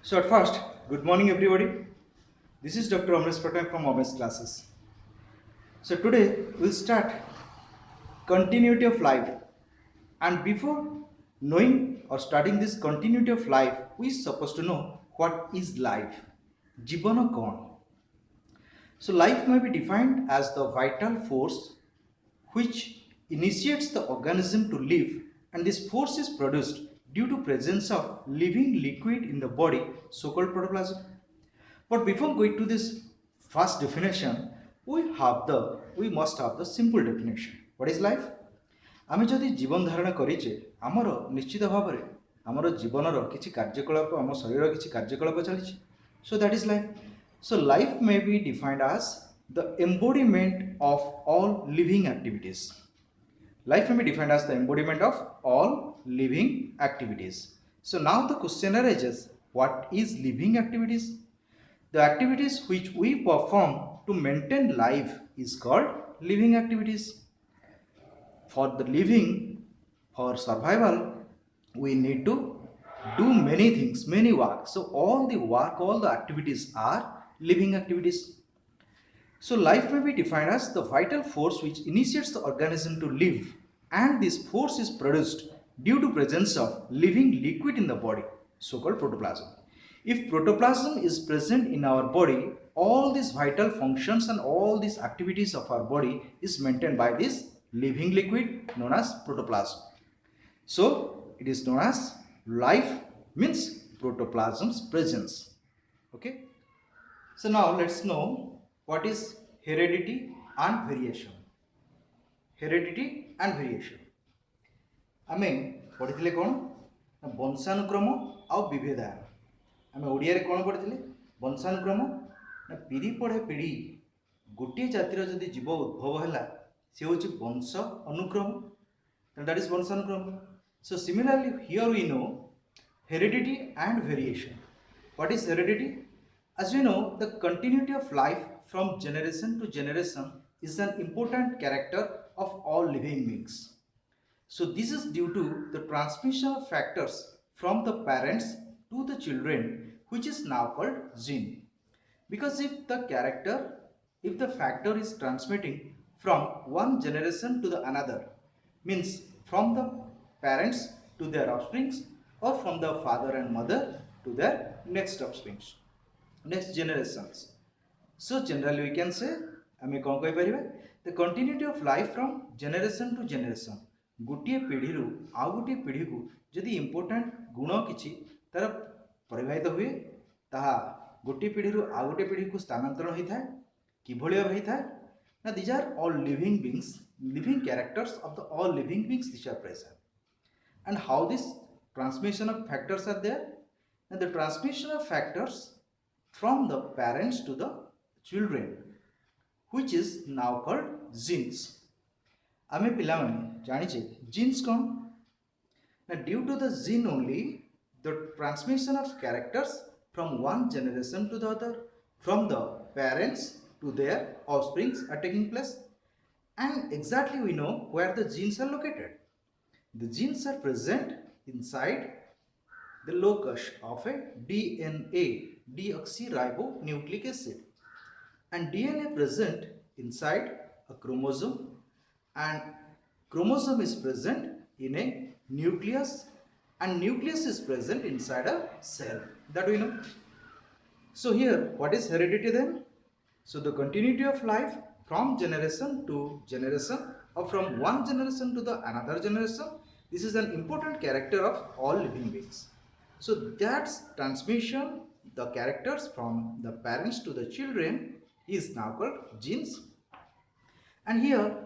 So at first, good morning everybody. This is Dr. Amresh Patel from Amresh classes. So today we'll start continuity of life. And before knowing or starting this continuity of life, we are supposed to know what is life. Jibana kon. So life may be defined as the vital force which initiates the organism to live, and this force is produced due to presence of living liquid in the body, so-called protoplasm. But before going to this first definition, we must have the simple definition. What is life? ଆମେ ଯଦି ଜୀବନ ଧାରଣ କରିଛେ ଆମର ନିଶ୍ଚିତ ଭାବରେ ଆମର ଜୀବନର କିଛି କାର୍ଯ୍ୟକଳାପ ଆମ ଶରୀରର କିଛି କାର୍ଯ୍ୟକଳାପ ଚାଲିଛି so that is life so life may be defined as the embodiment of all living activities life may be defined as the embodiment of all living activities. So now the question arises, what is living activities? The activities which we perform to maintain life is called living activities. For the living, for survival, we need to do many things, many work. So all the work, all the activities are living activities. So life may be defined as the vital force which initiates the organism to live, and this force is produced due to presence of living liquid in the body, so-called protoplasm. If protoplasm is present in our body, all these vital functions and all these activities of our body is maintained by this living liquid known as protoplasm. So it is known as life means protoplasm's presence. Okay. So now let's know what is heredity and variation. Heredity and variation. आमे पढ़ी कौन वंशानुक्रम आउ विभेदायन आमे ओडिया रे कौन पढ़ी वंशानुक्रम ना पीढ़ी पढ़े पीढ़ी गोटे जातिर जदि जीव उद्भव है सी हूँ वंश अनुक्रम दैट इज वंशानुक्रम. So similarly here we know heredity and variation. What is heredity? As we know, the continuity of life from generation to generation is an important character of all living beings. So this is due to the transmission of factors from the parents to the children, which is now called gene. Because if the factor is transmitting from one generation to the another, means from the parents to their offsprings or from the father and mother to their next offsprings, next generations. So generally we can say आमे कौन कहि परिबे the continuity of life from generation to generation गोटे पीढ़ी रु आउ गोटे पीढ़ी को जदि इंपोर्टेंट गुण किछि तार प्रभावित हुए ताहा गोटे पीढ़ी रु आउ गोटे पीढ़ी को स्थानांतरण होता है किभଳି भाव होता है ना these are all living beings, living characters of the all living beings which are present. And how this transmission of factors are there? And the transmission of factors from the parents to the children, which is now called genes. आमे पिला माने जानिछे genes कौन ना due to the gene only the transmission of characters from one generation to the other, from the parents to their offsprings are taking place. And exactly we know where the genes are located. The genes are present inside the locus of a DNA, deoxyribonucleic acid, and DNA present inside a chromosome, and chromosome is present in a nucleus, and nucleus is present inside a cell, that we know. So here what is heredity then? So the continuity of life from generation to generation or from one generation to the another generation, this is an important character of all living beings. So that's transmission, the characters from the parents to the children is now called genes. And here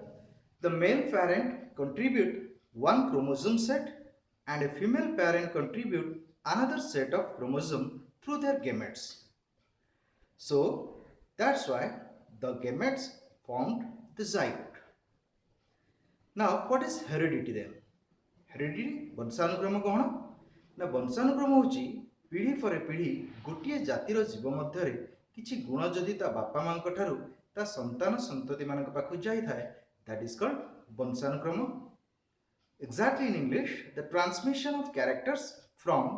the male parent contribute one chromosome set and a female parent contribute another set of chromosome through their gametes. So that's why the gametes formed the zygote. Now what is heredity then? Heredity वंशानुक्रम कौन ना वंशानुक्रम होची पीढ़ी पर पीढ़ी गोटे जातिर जीव मध्य किछि गुण जदि ता बापा मां ठारू ता संतान संतति मानक पाखु जाई थाए, that is called वंशानुक्रम. Exactly in English, the transmission of characters from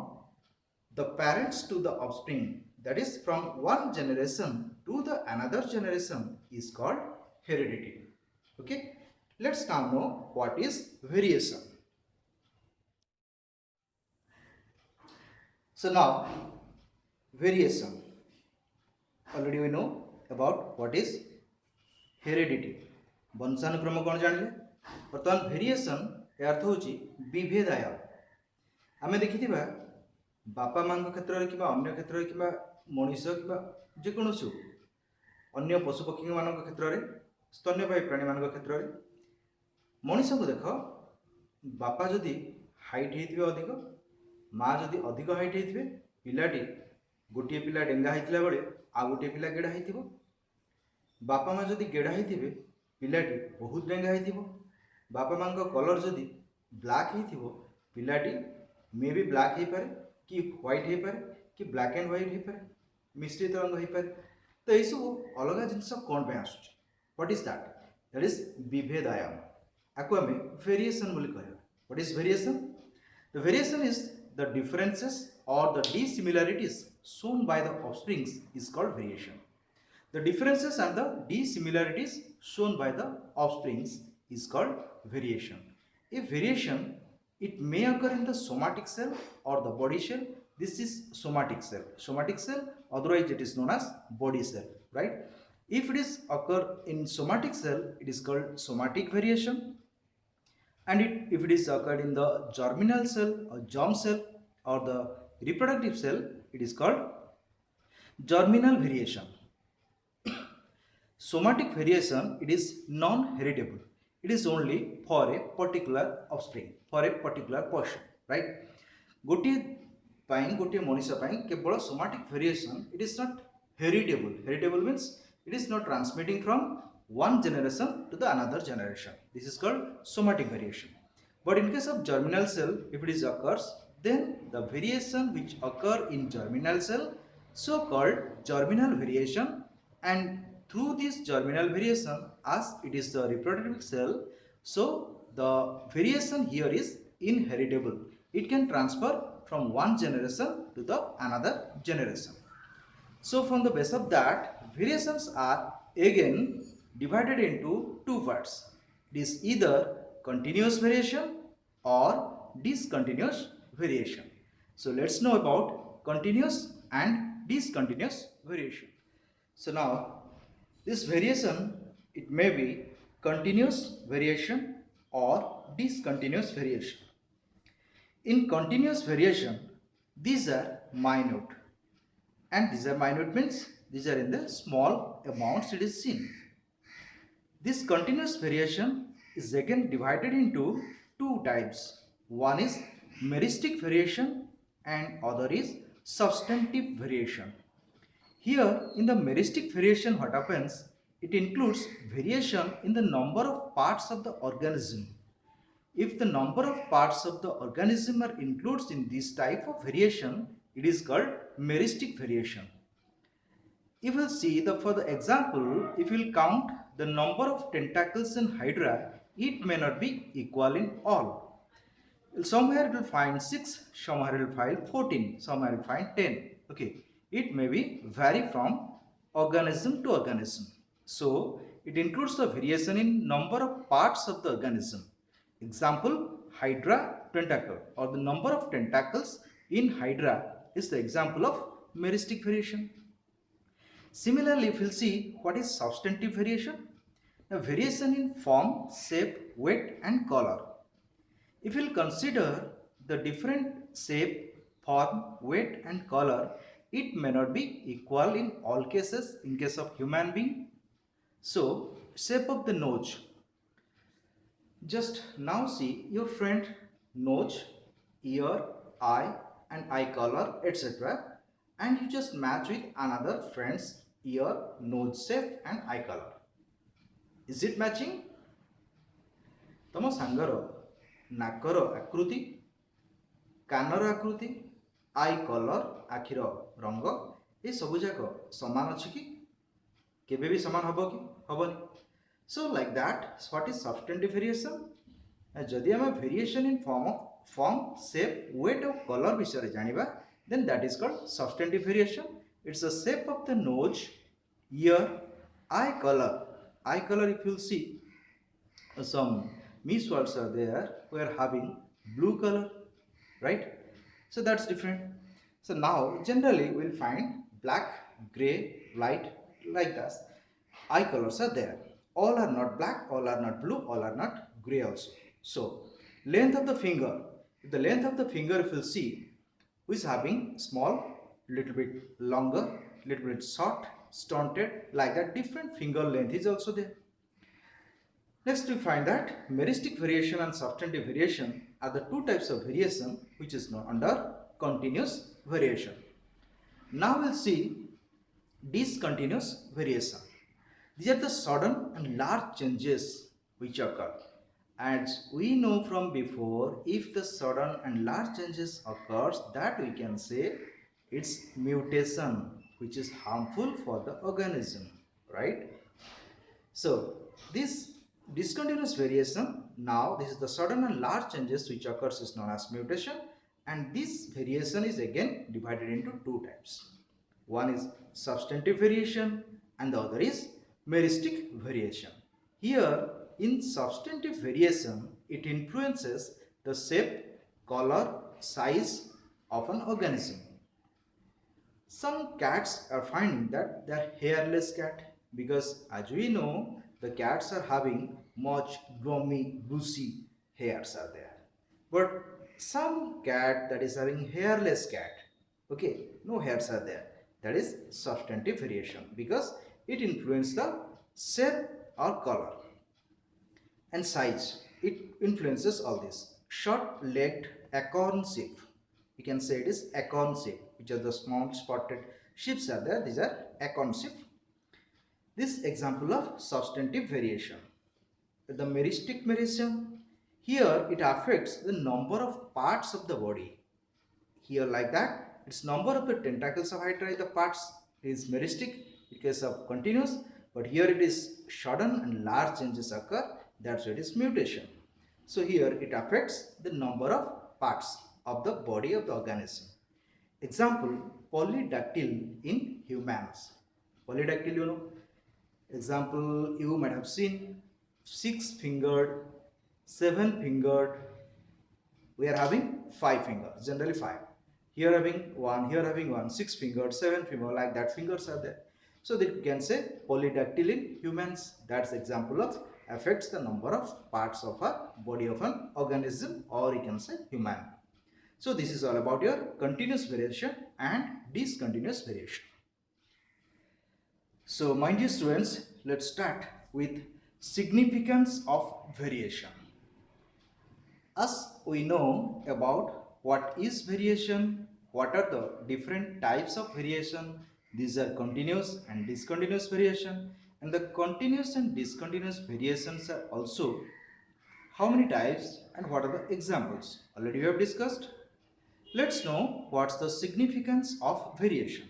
the parents to the offspring, that is from one generation to the another generation, is called heredity. Okay, let's now know what is variation. So now variation, already we know about what is heredity. वंशानुक्रम कौन जानिले बर्तमान variation ए अर्थ होची विभेदाय आमे देखिथिबा बापा मां क्षेत्र रे किबा अन्य क्षेत्र रे किबा मनुष्य किबा जे कोनोसु अन्य पशु पक्षी मान क्षेत्र रे स्तन्यपायी प्राणी मान क्षेत्र रे मनुष्य को देख बापा जदि हाइट हेतिबे अधिक माँ जदि अधिक हाइट हेतिबे पिलाटी गोटे पिला डेंगा हेतिला बेले आ गोटे पिला गेड़ा हेतिबो बापा माँ जदि गेड़ा हेतिबे पिलाटी बहुत डेंगा हेतिबो बापा माँ का कलर जदि ब्लैक हेतिबो पिलाटी मे बी ब्लैक हे पारे कि व्हाइट हे पारे कि ब्लैक एंड व्हाइट हे पारे मिश्रित रंग हे पारे तो ये सब अलग जिनस कौन पे आसुची व्हाट इज दैट इज विभेदायम आको आमे वेरिएशन बोली कहबा what is variation the variation is the differences or the dissimilarities shown by the offsprings is called variation. The differences and the dissimilarities shown by the offsprings is called variation. A variation, it may occur in the somatic cell or the body cell. This is somatic cell. Somatic cell, otherwise it is known as body cell, right? If it is occur in somatic cell, it is called somatic variation. And if it is occurred in the germinal cell or germ cell or the reproductive cell, it is called germinal variation. Somatic variation, it is non-heritable. It is only for a particular offspring, for a particular person, right? गोटे मनुष्य केवल somatic variation, it is not heritable. Heritable means it is not transmitting from one generation to the another generation. This is called somatic variation. But in case of germinal cell, if it is occurs, then the variation which occur in germinal cell, so called germinal variation, and through this germinal variation, as it is the reproductive cell, so the variation here is inheritable. It can transfer from one generation to the another generation. So from the base of that, variations are again divided into two parts. It is either continuous variation or discontinuous variation. So let's know about continuous and discontinuous variation. So now this variation, it may be continuous variation or discontinuous variation. In continuous variation, these are minute, and these are minute means these are in the small amounts it is seen. This continuous variation is again divided into two types. One is meristic variation and other is substantive variation. Here in the meristic variation, what happens, it includes variation in the number of parts of the organism. If the number of parts of the organism are included in this type of variation, it is called meristic variation. If you see for the example, if you will count the number of tentacles in hydra, it may not be equal in all. Somewhere it will find 6, somewhere it will find 14, somewhere it will find 10. Okay, it may be vary from organism to organism. So it includes the variation in number of parts of the organism. Example, hydra tentacle, or the number of tentacles in hydra is the example of meristic variation. Similarly, if we'll see what is substantive variation, a variation in form, shape, weight and color. If we'll consider the different shape, form, weight and color, it may not be equal in all cases in case of human being. So shape of the nose, just now see your friend nose, ear, eye and eye color, etc., and you just match with another friend's ear, nose shape and eye color. Is it matching? तम सांगर नाकर आकृति, corner आकृति, आई colour, आखिर रंग, ये सब जाक समान अच्छी कि केबे भी समान हबो कि हबनी. So like that, what is substantive variation? जदि आम variation in form, shape, weight और color विषय जानिबा, then that is called substantive variation. It's the shape of the nose, ear, eye color. Eye color, if you see, some Miss words are there who are having blue color, right? So that's different. So now generally we'll find black, gray, light, like that. Eye colors are there. All are not black, all are not blue, all are not gray also. So length of the finger. If the length of the finger, if you see, who is having small, little bit longer, little bit short, stunted, like that. Different finger length is also there. Next, we find that meristic variation and substantive variation are the two types of variation which is known under continuous variation. Now we'll see discontinuous variation. These are the sudden and large changes which occur. As we know from before, if the sudden and large changes occurs, that we can say it's mutation, which is harmful for the organism, right? So this discontinuous variation, now this is the sudden and large changes which occurs is known as mutation, and this variation is again divided into two types. One is substantive variation and the other is meristic variation. Here in substantive variation, it influences the shape, color, size of an organism. Some cats are finding that they are hairless cat, because as we know the cats are having much gummy bushy hairs are there. But some cat that is having hairless cat, okay, no hairs are there. That is substantive variation because it influences the shape or color and size. It influences all this. Short legged acorn sheep. You can say it is acorn sheep, which are the small spotted sheep are there. These are acorn sheep. This example of substantive variation. The meristic variation, here it affects the number of parts of the body. Here like that, its number of the tentacles of Hydra, the parts is meristic in case of continuous, but here it is sudden and large changes occur, that's why it is mutation. So here it affects the number of parts of the body of the organism. Example, polydactyl in humans. Polydactyl, you know. Example, you might have seen 6-fingered, 7-fingered. We are having 5 fingers, generally 5. Here having 1, here having 1, 6-fingered, 7-fingered, like that fingers are there. So that you can say polydactyl in humans. That's example of affects the number of parts of a body of an organism, or you can say human. So this is all about your continuous variation and discontinuous variation. So my dear students, let's start with significance of variation. As we know about what is variation, what are the different types of variation, these are continuous and discontinuous variation, and the continuous and discontinuous variations are also how many types and what are the examples. Already we have discussed. Let's know what's the significance of variation.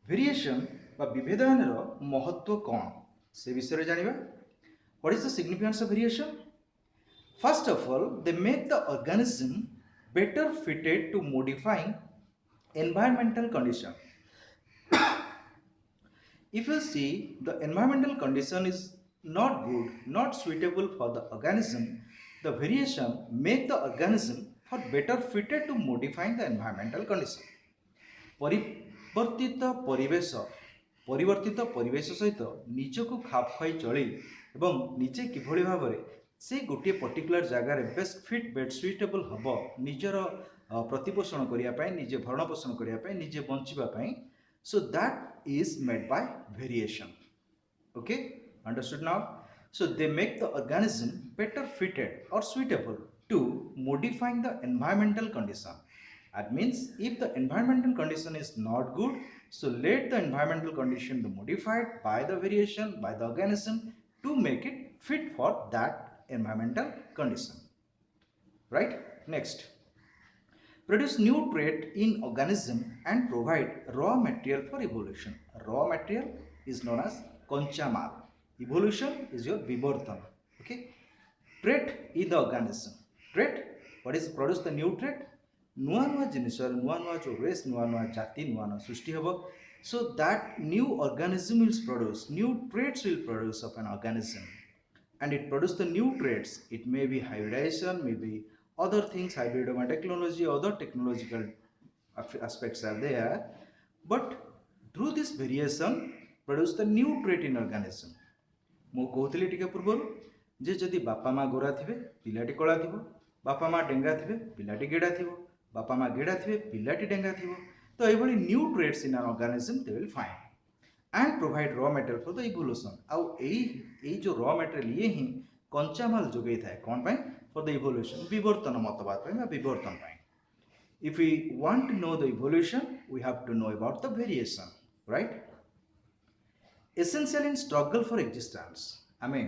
Variation বা বিভেদনের মহত্ব কোন সে বিষয়ে জানিবা. What is the significance of variation? First of all, they make the organism better fitted to modifying environmental condition. If you see the environmental condition is not good, not suitable for the organism, the variation make the organism for better fitted to modifying the environmental condition. ପରିବର୍ତ୍ତିତ ପରିବେଶ ସହିତ ନିଜକୁ ଖାପ ଖୁଆଇ ଚଳି ଏବଂ ନିଜେ କିଭଳି ଭାବରେ ସେ ଗୋଟିଏ ପର୍ଟିକୁଲାର ଜାଗାରେ ବେଷ୍ଟ ଫିଟ୍ ବେଟ୍ ସୁଇଟେବଲ୍ ହେବ ନିଜର ପ୍ରତିପୋଷଣ କରିବା ପାଇଁ, ନିଜେ ଭରଣ ପୋଷଣ କରିବା ପାଇଁ, ନିଜେ ବଞ୍ଚିବା ପାଇଁ. So that is made by variation. Okay, understood now? So they make the organism better fitted or suitable to modifying the environmental condition. That means if the environmental condition is not good, so let the environmental condition be modified by the variation, by the organism to make it fit for that environmental condition. Right? Next. Produce new trait in organism and provide raw material for evolution. Raw material is known as konchamal. Evolution is your vivartan. Okay? Trait in the organism. Trait, what is produce the new trait? नुआ नुआ जिनिस नुआ नुआ जो race नुआ नुआ जाति नुआ नुआ सृष्टि हम so that new organism will produce new trades will produce of an organism and it produce the new traits. It may be hybridization, maybe other things, hybridoma technology, other technological aspects are there, but through this variation produce the new trait in organism. ମୁଁ କହୁଥିଲି ଟିକେ ପୂର୍ବରୁ ଯେ ଯଦି ବାପା ମା ଗୋରା ଥିବେ ପିଲାଟି କଳା ଥିବ, ବାପା ମା ଡେଙ୍ଗା ଥିବେ ପିଲାଟି ଗେଡ଼ା ଥିବ, ବାପା ମା ଗେଡ଼ା ଥିବେ ପିଲାଟି ଡେଙ୍ଗା ଥିବ, ତ ଏଇଭଳି ନ୍ୟୁ ଟ୍ରେଟ୍ସ ଇନ୍ ଆନ୍ organism De will find and provide raw material for the evolution. ଆଉ ଏଇ जो raw material ये ହିଁ କଞ୍ଚାମାଲ ଯୋଗାଇ ଥାଏ କ'ଣ ପାଇଁ for the evolution ବିବର୍ତ୍ତନ ମତବାଦ ପାଇଁ ବା ବିବର୍ତ୍ତନ ପାଇଁ. If we want to know the evolution we have to know about the variation, right? Essential in struggle for existence ଆମେ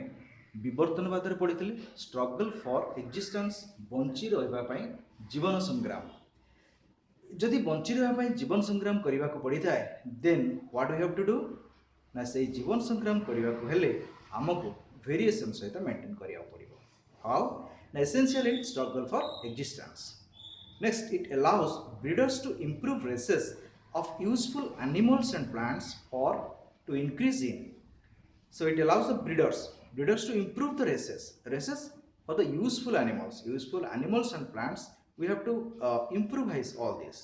ବିବର୍ତ୍ତନବାଦରେ ପଢ଼ିଥିଲେ struggle for existence ବଞ୍ଚି ରହିବା ପାଇଁ ଜୀବନ ସଂଗ୍ରାମ. ଯଦି ବଞ୍ଚି ରହିବା ପାଇଁ ଜୀବନ ସଂଗ୍ରାମ କରିବାକୁ ପଡ଼ିଥାଏ then what we have to do ନା ସେଇ ଜୀବନ ସଂଗ୍ରାମ କରିବାକୁ ହେଲେ ଆମକୁ ଭେରିଏସନ୍ ସହିତ ମେଣ୍ଟେନ୍ କରିବାକୁ ପଡ଼ିବ. ହାଉ ନା essential in struggle for existence. Next it allows breeders to improve races of useful animals and plants for to increase in. So it allows the breeders to improve the races for the useful animals and plants. We have to improvise all this.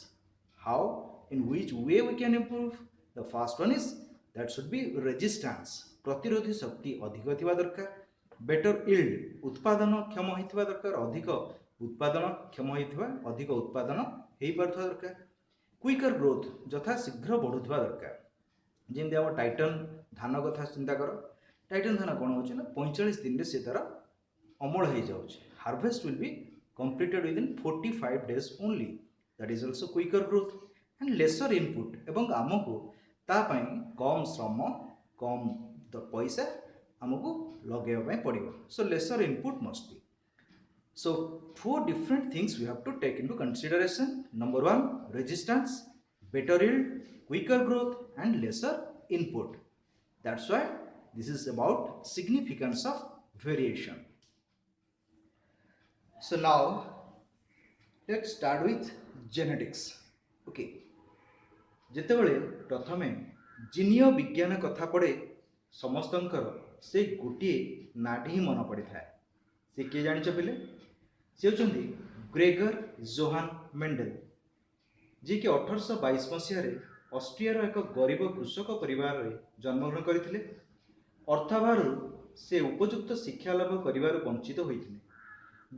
How? In which way we can improve? The first one is that should be resistance. प्रतिरोधी शक्ति अधिक थिबा दरकार. Better yield उत्पादन क्षम होइथिबा दरकार. अधिक उत्पादन क्षम होइथिबा अधिक उत्पादन हेइ पारथबा दरकार. Quicker growth जथा शीघ्र बढ़ुथिबा दरकार. जेमती आम टाइटन धान कथा चिंता कर टाइटन धान कौन हो 45 दिन से तार अमल हो जाऊँ. Harvest will be completed within 45 days only. That is also quicker growth and lesser input एवं आमको तापाई कम श्रम कम पैसा आमको लगे पड़ो. So lesser input must be. So 4 different things we have to take into consideration. Number 1, resistance, better yield, quicker growth and lesser input. That's why this is about significance of variation. So now let's start with genetics. Okay. ଯେତେବେଳେ ପ୍ରଥମେ ଜିନିୟ ବିଜ୍ଞାନ କଥା ପଡ଼େ ସମସ୍ତଙ୍କର ସେ ଗୋଟିଏ ନାଁଟି ହିଁ ମନେ ପଡ଼ିଥାଏ. ସେ କିଏ ଜାଣିଛ ପିଲେ? ସେ ହେଉଛନ୍ତି ଗ୍ରେଗର ଜୋହାନ୍ ମେଣ୍ଡେଲ, ଯିଏକି 1822 ମସିହାରେ ଅଷ୍ଟ୍ରିଆର ଏକ ଗରିବ କୃଷକ ପରିବାରରେ ଜନ୍ମଗ୍ରହଣ କରିଥିଲେ. ଅର୍ଥାଭାବରୁ ସେ ଉପଯୁକ୍ତ ଶିକ୍ଷା ଲାଭ କରିବାରୁ ବଞ୍ଚିତ ହୋଇଥିଲେ.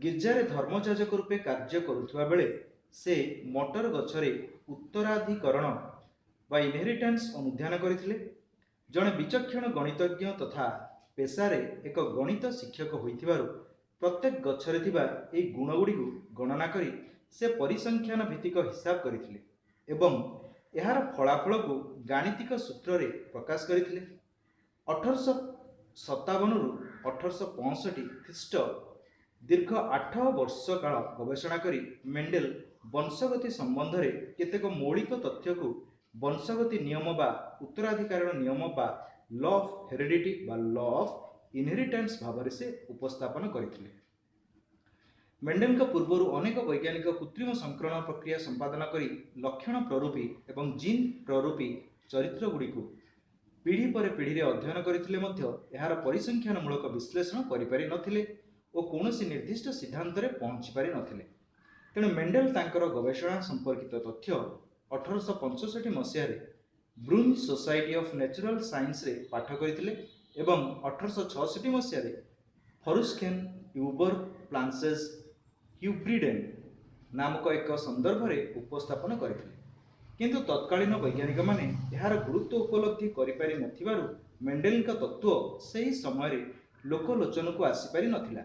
ଗିର୍ଜାରେ ଧର୍ମଯାଜକ ରୂପେ କାର୍ଯ୍ୟ କରୁଥିବା ବେଳେ ସେ ମଟର ଗଛରେ ଉତ୍ତରାଧିକରଣ ବା ଇନହେରିଟାନ୍ସ ଅନୁଧ୍ୟାନ କରିଥିଲେ. ଜଣେ ବିଚକ୍ଷଣ ଗଣିତଜ୍ଞ ତଥା ପେଶାରେ ଏକ ଗଣିତ ଶିକ୍ଷକ ହୋଇଥିବାରୁ ପ୍ରତ୍ୟେକ ଗଛରେ ଥିବା ଏହି ଗୁଣଗୁଡ଼ିକୁ ଗଣନା କରି ସେ ପରିସଂଖ୍ୟାନ ଭିତ୍ତିକ ହିସାବ କରିଥିଲେ ଏବଂ ଏହାର ଫଳାଫଳକୁ ଗାଣିତିକ ସୂତ୍ରରେ ପ୍ରକାଶ କରିଥିଲେ. 1857 ରୁ 1865 ଖ୍ରୀଷ୍ଟ ଦୀର୍ଘ 8 ବର୍ଷ କାଳ ଗବେଷଣା କରି ମେଣ୍ଡେଲ ବଂଶଗତି ସମ୍ବନ୍ଧରେ କେତେକ ମୌଳିକ ତଥ୍ୟକୁ ବଂଶଗତି ନିୟମ ବା ଉତ୍ତରାଧିକାରଣ ନିୟମ ବା ଲ ଅଫ୍ ହେରିଡିଟି ବା ଲ ଅଫ୍ ଇନହେରିଟାନ୍ସ ଭାବରେ ସେ ଉପସ୍ଥାପନ କରିଥିଲେ. ମେଣ୍ଡେଲଙ୍କ ପୂର୍ବରୁ ଅନେକ ବୈଜ୍ଞାନିକ କୃତ୍ରିମ ସଂକରଣ ପ୍ରକ୍ରିୟା ସମ୍ପାଦନ କରି ଲକ୍ଷଣ ପ୍ରରୂପୀ ଏବଂ ଜିନ୍ ପ୍ରରୂପୀ ଚରିତ୍ରଗୁଡ଼ିକୁ ପିଢ଼ି ପରେ ପିଢ଼ିରେ ଅଧ୍ୟୟନ କରିଥିଲେ ମଧ୍ୟ ଏହାର ପରିସଂଖ୍ୟାନମୂଳକ ବିଶ୍ଳେଷଣ କରିପାରି ନଥିଲେ ଓ କୌଣସି ନିର୍ଦ୍ଦିଷ୍ଟ ସିଦ୍ଧାନ୍ତରେ ପହଞ୍ଚି ପାରି ନଥିଲେ. ତେଣୁ ମେଣ୍ଡେଲ ତାଙ୍କର ଗବେଷଣା ସମ୍ପର୍କିତ ତଥ୍ୟ 1865 ମସିହାରେ ବ୍ରୁନ୍ ସୋସାଇଟି ଅଫ୍ ନ୍ୟାଚୁରାଲ ସାଇନ୍ସରେ ପାଠ କରିଥିଲେ ଏବଂ 1866 ମସିହାରେ ଫରୁସ୍ଖେନ୍ ୟୁବର ପ୍ଲାନ୍ସେସ୍ ହ୍ୟୁବ୍ରିଡେନ୍ ନାମକ ଏକ ସନ୍ଦର୍ଭରେ ଉପସ୍ଥାପନ କରିଥିଲେ. କିନ୍ତୁ ତତ୍କାଳୀନ ବୈଜ୍ଞାନିକମାନେ ଏହାର ଗୁରୁତ୍ୱ ଉପଲବ୍ଧି କରିପାରି ନଥିବାରୁ ମେଣ୍ଡେଲଙ୍କ ତତ୍ତ୍ୱ ସେହି ସମୟରେ ଲୋକଲୋଚନକୁ ଆସିପାରି ନଥିଲା.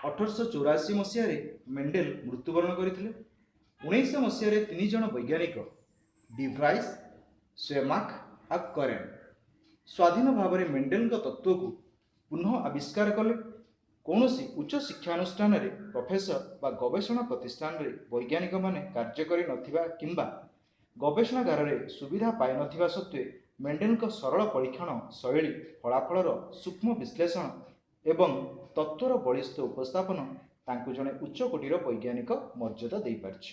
1884 ମସିହାରେ ମେଣ୍ଡେଲ ମୃତ୍ୟୁବରଣ କରିଥିଲେ. 1900 ମସିହାରେ 3 ଜଣ ବୈଜ୍ଞାନିକ ଡିଭ୍ରାଇସ୍, ସ୍ୱେମାକ୍ ଆଉ କରେନ୍ ସ୍ୱାଧୀନ ଭାବରେ ମେଣ୍ଡେଲଙ୍କ ତତ୍ତ୍ୱକୁ ପୁନଃ ଆବିଷ୍କାର କଲେ. କୌଣସି ଉଚ୍ଚ ଶିକ୍ଷାନୁଷ୍ଠାନରେ ପ୍ରଫେସର ବା ଗବେଷଣା ପ୍ରତିଷ୍ଠାନରେ ବୈଜ୍ଞାନିକମାନେ କାର୍ଯ୍ୟ କରିନଥିବା କିମ୍ବା ଗବେଷଣାଗାରରେ ସୁବିଧା ପାଇନଥିବା ସତ୍ତ୍ୱେ ମେଣ୍ଡେଲଙ୍କ ସରଳ ପରୀକ୍ଷଣ ଶୈଳୀ ଫଳାଫଳର ସୂକ୍ଷ୍ମ ବିଶ୍ଳେଷଣ ଏବଂ ତତ୍ତ୍ୱର ବଳିଷ୍ଠ ଉପସ୍ଥାପନ ତାଙ୍କୁ ଜଣେ ଉଚ୍ଚ କୋଟିର ବୈଜ୍ଞାନିକ ମର୍ଯ୍ୟାଦା ଦେଇପାରିଛି.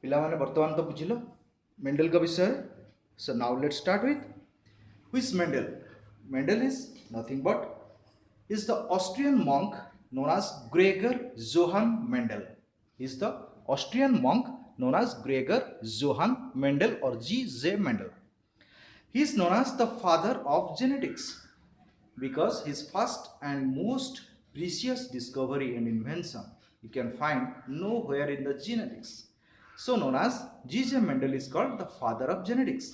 ପିଲାମାନେ ବର୍ତ୍ତମାନ ତ ବୁଝିଲ ମେଣ୍ଡେଲ ଙ୍କ ବିଷୟରେ. So now let's start with who is Mendel. Mendel is nothing but is the Austrian monk known as Gregor Johann Mendel. He is the Austrian monk known as Gregor Johann Mendel or G.J. Mendel. He is known as the father of genetics because his first and most precious discovery and invention you can find nowhere in the genetics. So known as G.J. Mendel is called the father of genetics.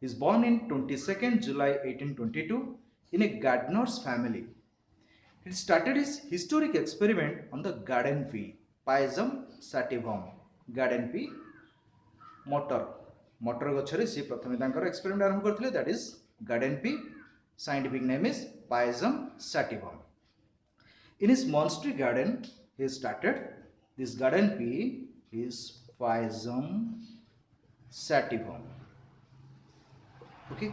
He is born in 22nd July 1822 in a gardener's family. He started his historic experiment on the garden pea, Paesum sativum. Garden pea, motor gachare se prathame tankar experiment arambh karthile, that is garden pea. Scientific name is Paesum sativum. In his monastery garden, he started this garden pea is Paesum sativum. Okay.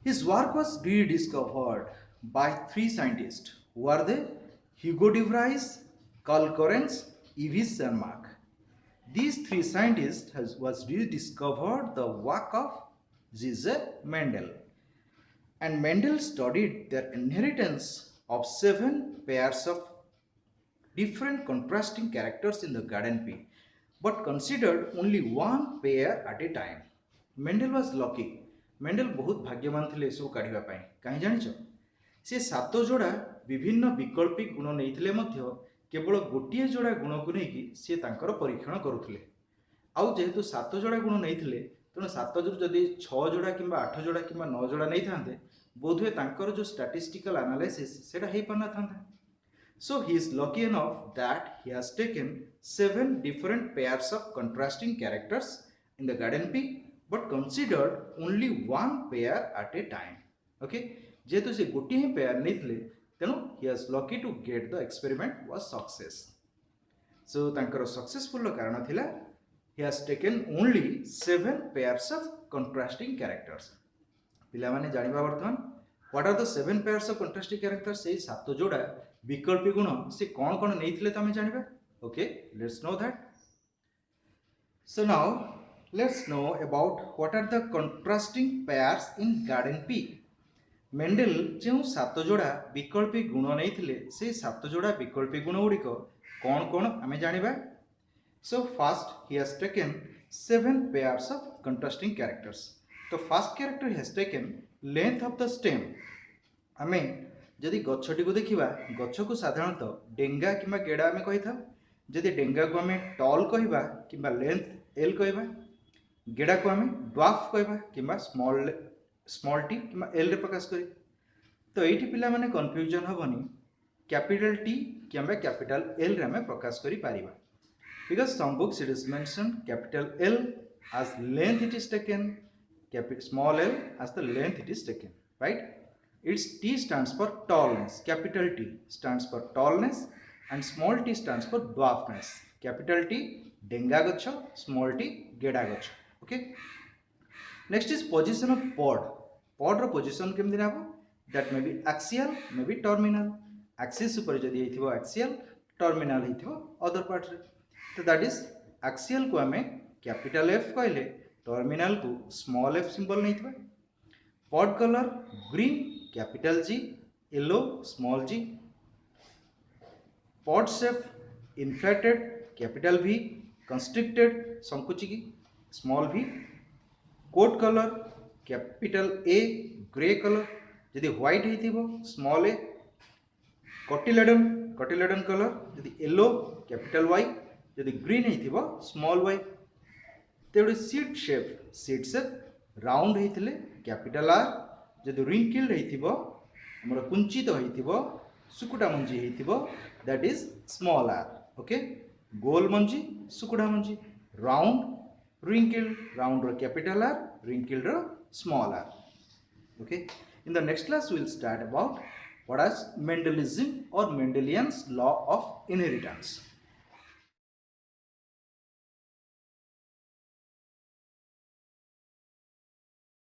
His work was rediscovered by three scientists. Who are they? Hugo de Vries, Carl Correns, Yves Sermark. These three scientists was rediscovered the work of J.J. Mendel. And Mendel studied their inheritance of 7 pairs of different contrasting characters in the garden pea, but considered only one pair at a time. Mendel was lucky. Mendel बहुत भाग्यवान थे एसबू काढ़ा कहीं जाच सी 7 जोड़ा विभिन्न विकल्पिक गुण नहीं केवल गोटे जोड़ा गुण को लेकिन सी परीक्षण करुले आउ जेहेतु 7 जोड़ा गुण नहीं तेणु 7 जदि 6 जोड़ा कि 8 जोड़ा कि 9 जोड़ा नहीं था बोधे जो स्टैटिस्टिकल एनालिसिस सेटा हो पार था. So he is lucky enough that he has taken 7 different pairs of contrasting characters in the garden pea, but considered only one pair at a time. Okay, जेहेतु से गोटे ही पेयर नहीं थे तेणु he was lucky to get the experiment was success. So तांकर successful कारण थिला he has taken only 7 pairs of contrasting characters. पिला माने जानिबा वर्तमान what are the 7 pairs of contrasting characters? से 7 जोड़ा विकल्पी गुण से कौन कौन नहीं थे तमें जानिबा. Okay, let's know that. So now let's know about what are the contrasting pairs in garden pea. Mendel जो 7 जोड़ा विकल्पी गुण नहीं थे से 7 जोड़ा विकल्पी गुण गुड़िक कौन कौन आम जानिबा. So first he has taken 7 pairs of contrasting characters. तो first character he has taken length of the stem. आम जदि गछटी को देखा गछ को साधारणतः डेंगा कि गेड़ा आम कही था. जदि डेंगा को आम टल कहवा कि लेंथ एल कहवा, गेड़ा को आम ड्वार्फ कहवा कि स्मॉल टी कि एल रे प्रकाश करी. तो ये पिला माने कन्फ्यूजन हेनी कैपिटल टी कि कैपिटल एल रे आम प्रकाश करि पारिबा. Because some books it is mention capital L as length it is taken, small l as the length it is taken, right? Its T stands for tallness. Capital T stands for tallness and small t stands for dwarfness. Capital T denga gacha, small t geda gacha. Okay. Next is position of pod. Pod ro position केमति नाबो? That may be axial, may be terminal. Axis ऊपर जदि हेथिबो axial, terminal हेथिबो other part रे. तो that is axial को हमें capital F कहले, terminal को small f symbol नहीं थिबा. Pod color green capital G, yellow small g. Pod shape inflated capital V, constricted संकुचिकी small v. Coat color capital A, grey color. यदि white हेतिबो small a. cotyledon color यदि yellow capital Y, यदि green हेतिबो small y. तेवडे seed shape round हेतिले capital R. जदि wrinkled हेतिबो हमर कुंचित हेतिबो सुकुटा मंजी हेतिबो that is small r. Okay, goal Manji सुकुटा Manji, round wrinkled, round ro capital R, wrinkled ro small r. Okay, in the next class we will start about what is Mendelism or Mendelian's law of inheritance.